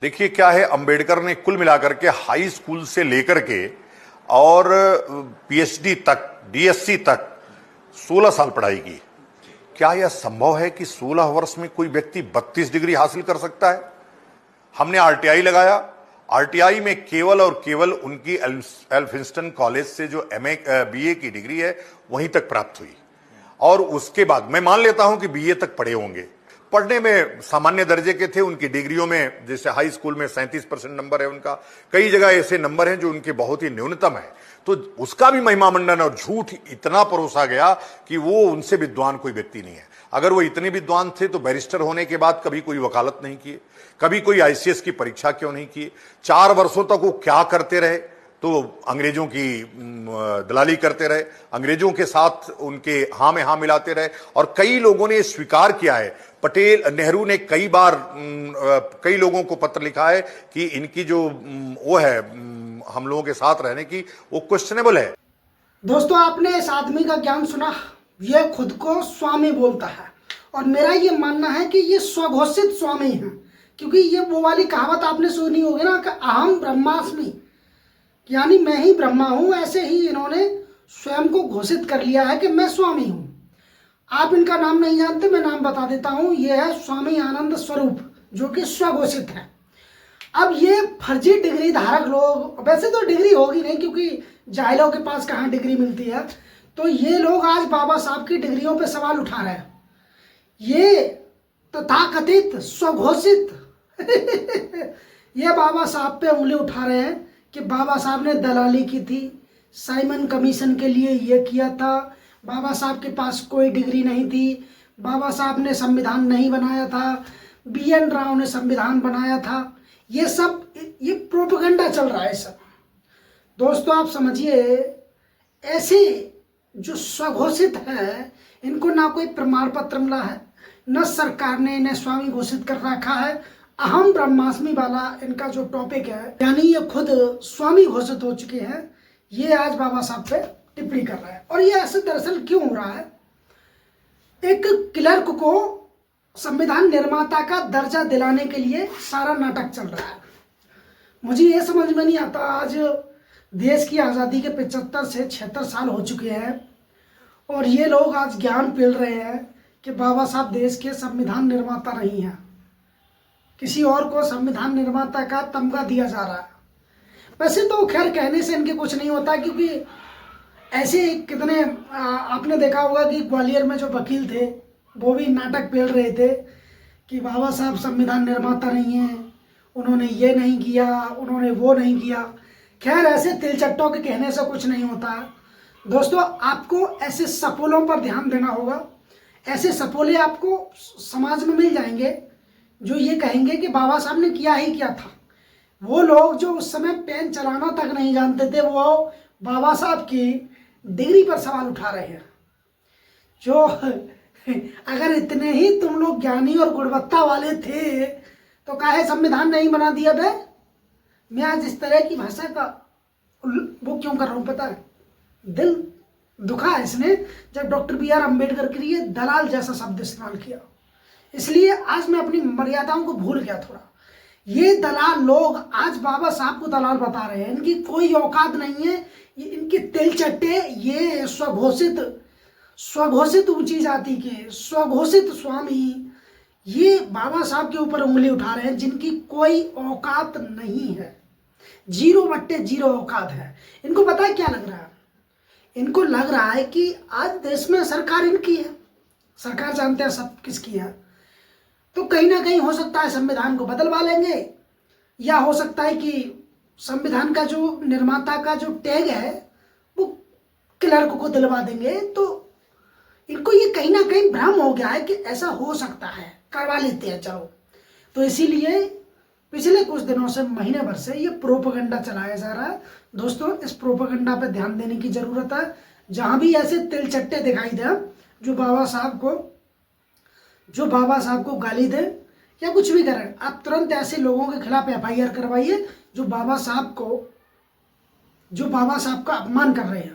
देखिए क्या है, अंबेडकर ने कुल मिलाकर के हाई स्कूल से लेकर के और पीएचडी तक, डीएससी तक 16 साल पढ़ाई की। क्या यह संभव है कि 16 वर्ष में कोई व्यक्ति 32 डिग्री हासिल कर सकता है? हमने आरटीआई लगाया। आरटीआई में केवल और केवल उनकी एल्फिंस्टन कॉलेज से जो एमए बीए की डिग्री है वहीं तक प्राप्त हुई, और उसके बाद मैं मान लेता हूं कि बीए तक पढ़े होंगे, पढ़ने में सामान्य दर्जे के थे। उनकी डिग्रियों में जैसे हाई स्कूल में 37% नंबर है उनका, कई जगह ऐसे नंबर हैं जो उनके बहुत ही न्यूनतम है। तो उसका भी महिमा मंडन और झूठ इतना परोसा गया कि वो उनसे विद्वान कोई व्यक्ति नहीं है। अगर वो इतने विद्वान थे तो बैरिस्टर होने के बाद कभी कोई वकालत नहीं किए, कभी कोई आईसीएस की परीक्षा क्यों नहीं किए? 4 वर्षों तक वो क्या करते रहे? तो अंग्रेजों की दलाली करते रहे, अंग्रेजों के साथ उनके हाँ में हाँ मिलाते रहे, और कई लोगों ने स्वीकार किया है। पटेल नेहरू ने कई बार कई लोगों को पत्र लिखा है कि इनकी जो वो है हम लोगों के साथ रहने की, वो क्वेश्चनेबल है। दोस्तों, आपने इस आदमी का ज्ञान सुना। यह खुद को स्वामी बोलता है, और मेरा ये मानना है कि ये स्वघोषित स्वामी है, क्योंकि ये वो वाली कहावत आपने सुनी होगी ना कि अहम ब्रह्मास्मि, यानी मैं ही ब्रह्मा हूं। ऐसे ही इन्होंने स्वयं को घोषित कर लिया है कि मैं स्वामी हूं। आप इनका नाम नहीं जानते, मैं नाम बता देता हूं। यह है स्वामी आनंद स्वरूप, जो कि स्वघोषित है। अब ये फर्जी डिग्री धारक लोग, वैसे तो डिग्री होगी नहीं क्योंकि जाहिलों के पास कहाँ डिग्री मिलती है, तो ये लोग आज बाबा साहब की डिग्रियों पे सवाल उठा रहे हैं। ये तथाकथित स्वघोषित ये बाबा साहब पे उंगली उठा रहे हैं कि बाबा साहब ने दलाली की थी, साइमन कमीशन के लिए ये किया था, बाबा साहब के पास कोई डिग्री नहीं थी, बाबा साहब ने संविधान नहीं बनाया था, बीएन राव ने संविधान बनाया था। ये सब ये प्रोपेगेंडा चल रहा है सब। दोस्तों, आप समझिए, ऐसे जो स्वघोषित है इनको ना कोई प्रमाण पत्र मिला है, न सरकार ने इन्हें स्वामी घोषित कर रखा है। अहम ब्रह्मास्मि वाला इनका जो टॉपिक है, यानी ये खुद स्वामी घोषित हो चुके हैं, ये आज बाबा साहब पे टिप्पणी कर रहा है। और ये ऐसे दरअसल क्यों हो रहा है? एक क्लर्क को संविधान निर्माता का दर्जा दिलाने के लिए सारा नाटक चल रहा है। मुझे ये समझ में नहीं आता, आज देश की आज़ादी के 75 से 76 साल हो चुके हैं, और ये लोग आज ज्ञान पेल रहे हैं कि बाबा साहब देश के संविधान निर्माता नहीं हैं। किसी और को संविधान निर्माता का तमगा दिया जा रहा है। वैसे तो खैर कहने से इनके कुछ नहीं होता, क्योंकि ऐसे कितने आपने देखा होगा कि ग्वालियर में जो वकील थे वो भी नाटक पेल रहे थे कि बाबा साहब संविधान निर्माता नहीं हैं, उन्होंने ये नहीं किया, उन्होंने वो नहीं किया। खैर ऐसे तिलचट्टों के कहने से कुछ नहीं होता है। दोस्तों, आपको ऐसे सपोलों पर ध्यान देना होगा। ऐसे सपोले आपको समाज में मिल जाएंगे जो ये कहेंगे कि बाबा साहब ने किया ही क्या था। वो लोग जो उस समय पेन चलाना तक नहीं जानते थे, वो बाबा साहब की डिग्री पर सवाल उठा रहे हैं। जो अगर इतने ही तुम लोग ज्ञानी और गुणवत्ता वाले थे तो काहे संविधान नहीं बना दिया बे? मैं आज इस तरह की भाषा का वो क्यों कर रहा हूँ पता है? दिल दुखा है इसने जब डॉक्टर बी आर अम्बेडकर के लिए दलाल जैसा शब्द इस्तेमाल किया, इसलिए आज मैं अपनी मर्यादाओं को भूल गया थोड़ा। ये दलाल लोग आज बाबा साहब को दलाल बता रहे हैं, इनकी कोई औकात नहीं है। ये इनके तिलचट्टे, ये स्वघोषित ऊंची जाति के स्वघोषित स्वामी, ये बाबा साहब के ऊपर उंगली उठा रहे हैं जिनकी कोई औकात नहीं है। 0/0 औकात है। इनको पता है क्या लग रहा है? इनको लग रहा है कि आज देश में सरकार इनकी है, सरकार जानते हैं सब किसकी है, तो कहीं ना कहीं हो सकता है संविधान को बदलवा लेंगे, या हो सकता है कि संविधान का जो निर्माता का जो टैग है वो क्लर्क को दिलवा देंगे। तो इनको ये कहीं ना कहीं भ्रम हो गया है कि ऐसा हो सकता है, करवा लेते हैं चलो। तो इसीलिए पिछले कुछ दिनों से, महीने भर से ये प्रोपेगेंडा चलाया जा रहा है। दोस्तों, इस प्रोपेगेंडा पर ध्यान देने की जरूरत है। जहां भी ऐसे तिलचट्टे दिखाई दे जो बाबा साहब को गाली दे या कुछ भी करें, आप तुरंत ऐसे लोगों के खिलाफ FIR करवाइए जो बाबा साहब का अपमान कर रहे हैं।